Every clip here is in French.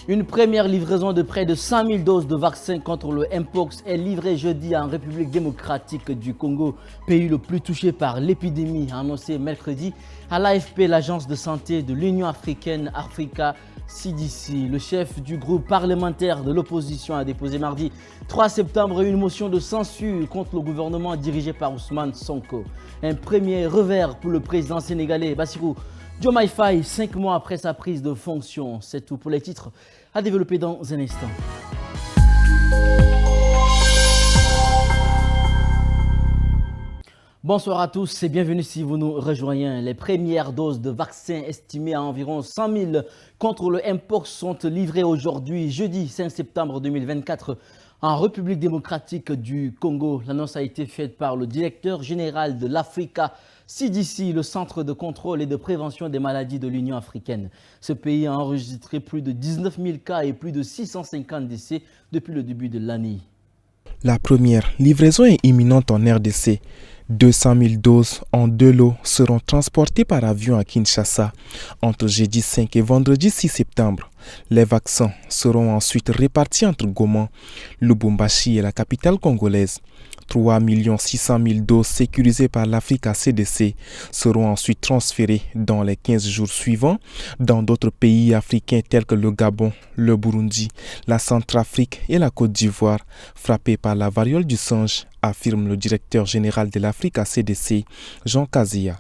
Une première livraison de près de 100 000 doses de vaccins contre le Mpox est livrée jeudi en République démocratique du Congo, pays le plus touché par l'épidémie, a annoncé mercredi à l'AFP, l'agence de santé de l'Union africaine Africa CDC. Le chef du groupe parlementaire de l'opposition a déposé mardi 3 septembre une motion de censure contre le gouvernement dirigé par Ousmane Sonko. Un premier revers pour le président sénégalais Bassirou Diomaye Faye, 5 mois après sa prise de fonction. C'est tout pour les titres, à développer dans un instant. Bonsoir à tous et bienvenue si vous nous rejoignez. Les premières doses de vaccins estimées à environ 100 000 contre le Mpox sont livrées aujourd'hui, jeudi 5 septembre 2024, en République démocratique du Congo. L'annonce a été faite par le directeur général de l'Africa CDC, le Centre de contrôle et de prévention des maladies de l'Union africaine. Ce pays a enregistré plus de 19 000 cas et plus de 650 décès depuis le début de l'année. La première livraison est imminente en RDC. 200 000 doses en 2 lots seront transportées par avion à Kinshasa entre jeudi 5 et vendredi 6 septembre. Les vaccins seront ensuite répartis entre Goma, Lubumbashi et la capitale congolaise. 3 600 000 doses sécurisées par l'Africa CDC seront ensuite transférées dans les 15 jours suivants dans d'autres pays africains tels que le Gabon, le Burundi, la Centrafrique et la Côte d'Ivoire, frappés par la variole du singe, affirme le directeur général de l'Africa CDC, Jean Kazia.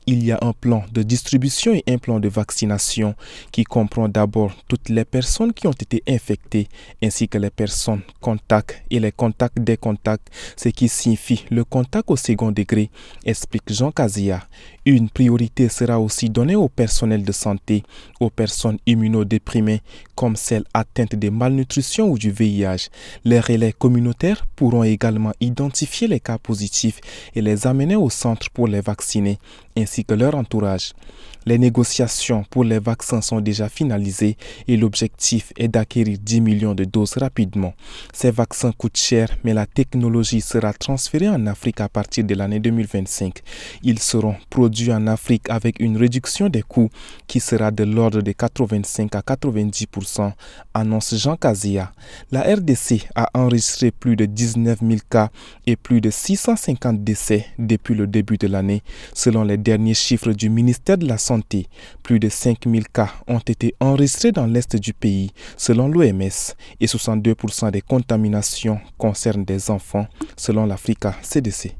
Il y a un plan de distribution et un plan de vaccination qui comprend d'abord toutes les personnes qui ont été infectées ainsi que les personnes contacts et les contacts des contacts, ce qui signifie le contact au second degré, explique Jean Kazia. Une priorité sera aussi donnée au personnel de santé, aux personnes immunodéprimées comme celles atteintes de malnutrition ou du VIH. Les relais communautaires pourront également identifier les cas positifs et les amener au centre pour les vacciner, ainsi que leur entourage. Les négociations pour les vaccins sont déjà finalisées et l'objectif est d'acquérir 10 millions de doses rapidement. Ces vaccins coûtent cher, mais la technologie sera transférée en Afrique à partir de l'année 2025. Ils seront produits en Afrique avec une réduction des coûts qui sera de l'ordre de 85 à 90%, annonce Jean Kazia. La RDC a enregistré plus de 19 000 cas et plus de 650 décès depuis le début de l'année, selon les derniers chiffres du ministère de la Santé. Plus de 5 000 cas ont été enregistrés dans l'est du pays, selon l'OMS, et 62% des contaminations concernent des enfants, selon l'Africa CDC.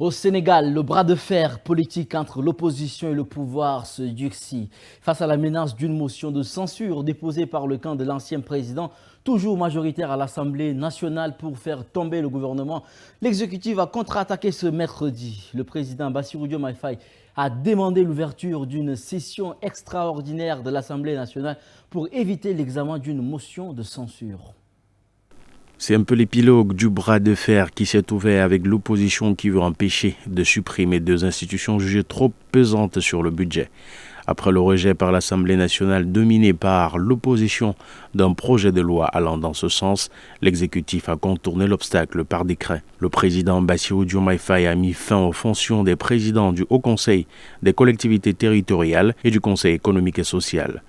Au Sénégal, le bras de fer politique entre l'opposition et le pouvoir se durcit. Face à la menace d'une motion de censure déposée par le camp de l'ancien président, toujours majoritaire à l'Assemblée nationale pour faire tomber le gouvernement, l'exécutif a contre-attaqué ce mercredi. Le président Bassirou Diomaye Faye a demandé l'ouverture d'une session extraordinaire de l'Assemblée nationale pour éviter l'examen d'une motion de censure. C'est un peu l'épilogue du bras de fer qui s'est ouvert avec l'opposition qui veut empêcher de supprimer 2 institutions jugées trop pesantes sur le budget. Après le rejet par l'Assemblée nationale dominée par l'opposition d'un projet de loi allant dans ce sens, l'exécutif a contourné l'obstacle par décret. Le président Bassirou Diomaye Faye a mis fin aux fonctions des présidents du Haut Conseil des collectivités territoriales et du Conseil économique et social.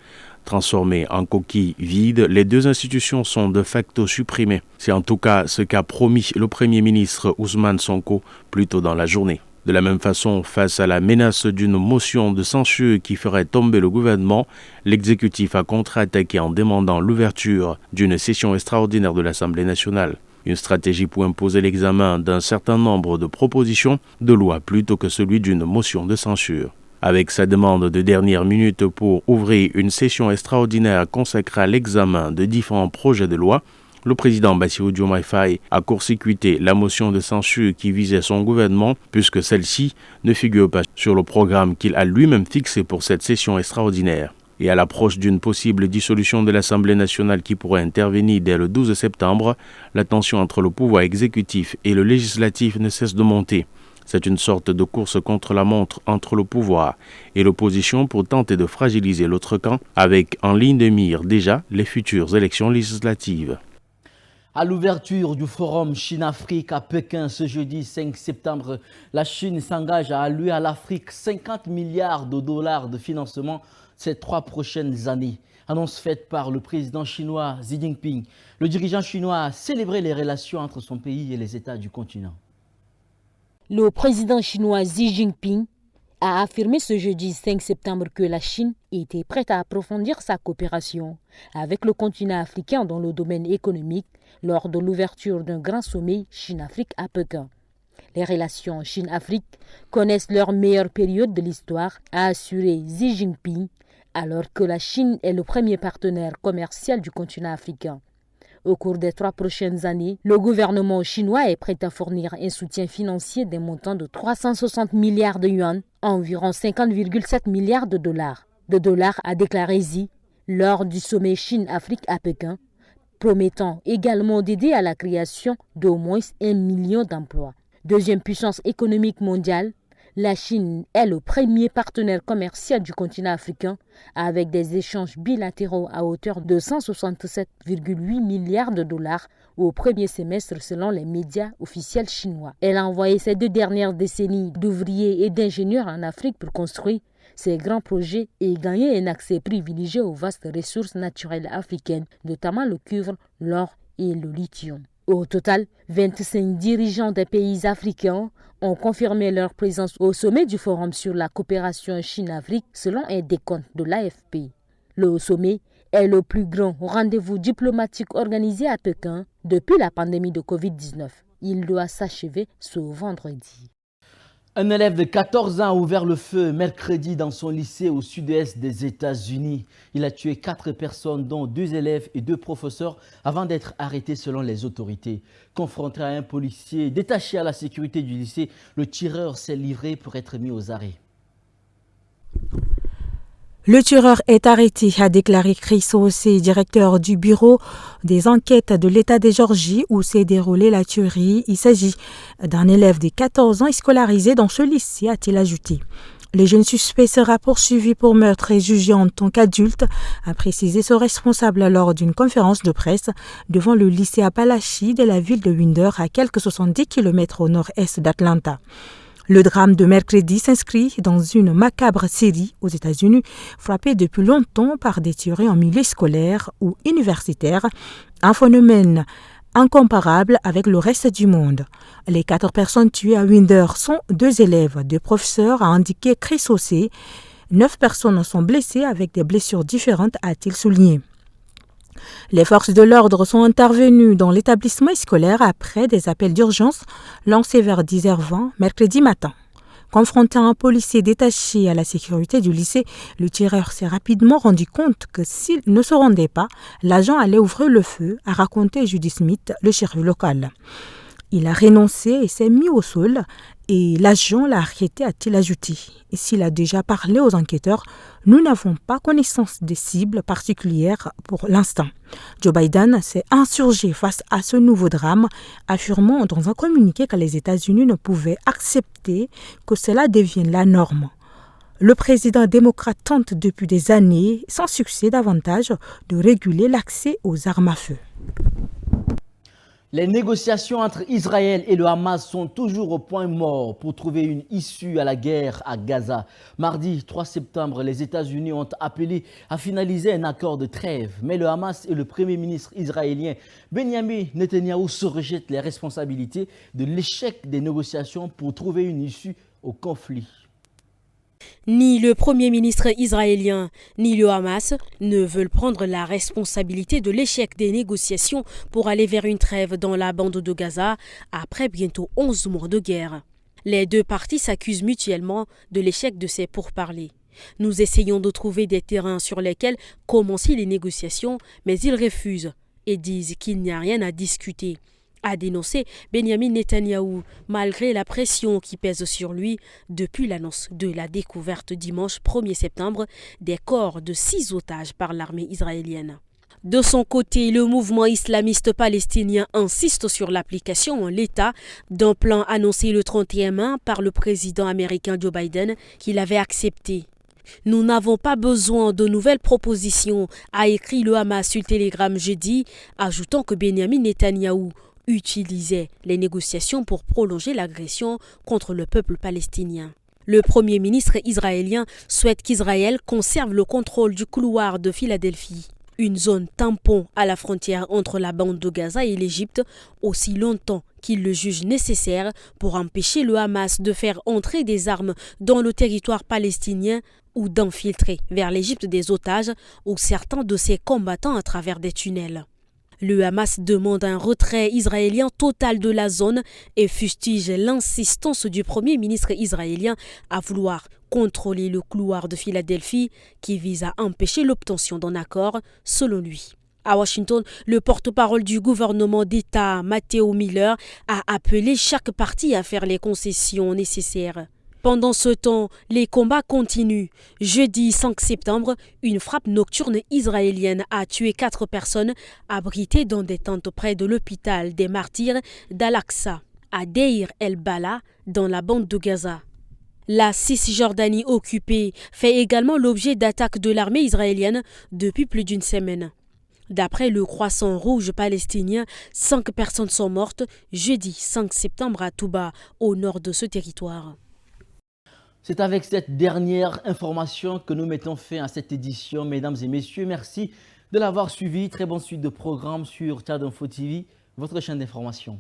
Transformées en coquilles vides, les 2 institutions sont de facto supprimées. C'est en tout cas ce qu'a promis le Premier ministre Ousmane Sonko plus tôt dans la journée. De la même façon, face à la menace d'une motion de censure qui ferait tomber le gouvernement, l'exécutif a contre-attaqué en demandant l'ouverture d'une session extraordinaire de l'Assemblée nationale. Une stratégie pour imposer l'examen d'un certain nombre de propositions de loi plutôt que celui d'une motion de censure. Avec sa demande de dernière minute pour ouvrir une session extraordinaire consacrée à l'examen de différents projets de loi, le président Bassirou Diomaye Faye a court-circuité la motion de censure qui visait son gouvernement puisque celle-ci ne figure pas sur le programme qu'il a lui-même fixé pour cette session extraordinaire. Et à l'approche d'une possible dissolution de l'Assemblée nationale qui pourrait intervenir dès le 12 septembre, la tension entre le pouvoir exécutif et le législatif ne cesse de monter. C'est une sorte de course contre la montre entre le pouvoir et l'opposition pour tenter de fragiliser l'autre camp, avec en ligne de mire déjà les futures élections législatives. À l'ouverture du forum Chine-Afrique à Pékin ce jeudi 5 septembre, la Chine s'engage à allouer à l'Afrique 50 milliards de dollars de financement ces 3 prochaines années. Annonce faite par le président chinois Xi Jinping. Le dirigeant chinois a célébré les relations entre son pays et les États du continent. Le président chinois Xi Jinping a affirmé ce jeudi 5 septembre que la Chine était prête à approfondir sa coopération avec le continent africain dans le domaine économique lors de l'ouverture d'un grand sommet Chine-Afrique à Pékin. Les relations Chine-Afrique connaissent leur meilleure période de l'histoire, a assuré Xi Jinping, alors que la Chine est le premier partenaire commercial du continent africain. Au cours des 3 prochaines années, le gouvernement chinois est prêt à fournir un soutien financier d'un montant de 360 milliards de yuan, environ 50,7 milliards de dollars. A déclaré Xi lors du sommet Chine-Afrique à Pékin, promettant également d'aider à la création d'au moins 1 million d'emplois. Deuxième puissance économique mondiale, la Chine est le premier partenaire commercial du continent africain avec des échanges bilatéraux à hauteur de 167,8 milliards de dollars au premier semestre selon les médias officiels chinois. Elle a envoyé ces 2 dernières décennies d'ouvriers et d'ingénieurs en Afrique pour construire ces grands projets et gagner un accès privilégié aux vastes ressources naturelles africaines, notamment le cuivre, l'or et le lithium. Au total, 25 dirigeants des pays africains ont confirmé leur présence au sommet du Forum sur la coopération Chine-Afrique selon un décompte de l'AFP. Le sommet est le plus grand rendez-vous diplomatique organisé à Pékin depuis la pandémie de Covid-19. Il doit s'achever ce vendredi. Un élève de 14 ans a ouvert le feu mercredi dans son lycée au sud-est des États-Unis. Il a tué 4 personnes, dont 2 élèves et 2 professeurs, avant d'être arrêté selon les autorités. Confronté à un policier détaché à la sécurité du lycée, le tireur s'est livré pour être mis aux arrêts. Le tueur est arrêté, a déclaré Chris Hossey, directeur du bureau des enquêtes de l'État de Géorgie où s'est déroulée la tuerie. Il s'agit d'un élève de 14 ans scolarisé dans ce lycée, a-t-il ajouté. Le jeune suspect sera poursuivi pour meurtre et jugé en tant qu'adulte, a précisé ce responsable lors d'une conférence de presse devant le lycée Apalachee de la ville de Winder, à quelques 70 km au nord-est d'Atlanta. Le drame de mercredi s'inscrit dans une macabre série aux États-Unis, frappée depuis longtemps par des tueries en milieu scolaire ou universitaire, un phénomène incomparable avec le reste du monde. Les 4 personnes tuées à Winder sont 2 élèves, 2 professeurs, a indiqué Chris Hossey. 9 personnes sont blessées avec des blessures différentes, a-t-il souligné. Les forces de l'ordre sont intervenues dans l'établissement scolaire après des appels d'urgence lancés vers 10h20 mercredi matin. Confronté à un policier détaché à la sécurité du lycée, le tireur s'est rapidement rendu compte que s'il ne se rendait pas, l'agent allait ouvrir le feu, a raconté Judy Smith, le shérif local. Il a renoncé et s'est mis au sol et l'agent l'a arrêté, a-t-il ajouté. Et s'il a déjà parlé aux enquêteurs, nous n'avons pas connaissance des cibles particulières pour l'instant. Joe Biden s'est insurgé face à ce nouveau drame, affirmant dans un communiqué que les États-Unis ne pouvaient accepter que cela devienne la norme. Le président démocrate tente depuis des années, sans succès davantage, de réguler l'accès aux armes à feu. Les négociations entre Israël et le Hamas sont toujours au point mort pour trouver une issue à la guerre à Gaza. Mardi 3 septembre, les États-Unis ont appelé à finaliser un accord de trêve. Mais le Hamas et le Premier ministre israélien Benjamin Netanyahou se rejettent les responsabilités de l'échec des négociations pour trouver une issue au conflit. Ni le Premier ministre israélien ni le Hamas ne veulent prendre la responsabilité de l'échec des négociations pour aller vers une trêve dans la bande de Gaza après bientôt 11 mois de guerre. Les 2 parties s'accusent mutuellement de l'échec de ces pourparlers. Nous essayons de trouver des terrains sur lesquels commencer les négociations, mais ils refusent et disent qu'il n'y a rien à discuter, a dénoncé Benjamin Netanyahou, malgré la pression qui pèse sur lui depuis l'annonce de la découverte dimanche 1er septembre des corps de 6 otages par l'armée israélienne. De son côté, le mouvement islamiste palestinien insiste sur l'application en l'état d'un plan annoncé le 31 mai par le président américain Joe Biden qu'il avait accepté. « Nous n'avons pas besoin de nouvelles propositions », a écrit le Hamas sur Telegram jeudi, ajoutant que Benjamin Netanyahou utilisait les négociations pour prolonger l'agression contre le peuple palestinien. Le Premier ministre israélien souhaite qu'Israël conserve le contrôle du couloir de Philadelphie, une zone tampon à la frontière entre la bande de Gaza et l'Égypte, aussi longtemps qu'il le juge nécessaire pour empêcher le Hamas de faire entrer des armes dans le territoire palestinien ou d'infiltrer vers l'Égypte des otages ou certains de ses combattants à travers des tunnels. Le Hamas demande un retrait israélien total de la zone et fustige l'insistance du Premier ministre israélien à vouloir contrôler le couloir de Philadelphie qui vise à empêcher l'obtention d'un accord, selon lui. À Washington, le porte-parole du gouvernement d'État, Matthew Miller, a appelé chaque partie à faire les concessions nécessaires. Pendant ce temps, les combats continuent. Jeudi 5 septembre, une frappe nocturne israélienne a tué 4 personnes abritées dans des tentes près de l'hôpital des martyrs d'Al-Aqsa, à Deir el-Bala, dans la bande de Gaza. La Cisjordanie occupée fait également l'objet d'attaques de l'armée israélienne depuis plus d'une semaine. D'après le Croissant Rouge palestinien, 5 personnes sont mortes jeudi 5 septembre à Touba, au nord de ce territoire. C'est avec cette dernière information que nous mettons fin à cette édition. Mesdames et messieurs, merci de l'avoir suivi. Très bonne suite de programmes sur Tchad Info TV, votre chaîne d'information.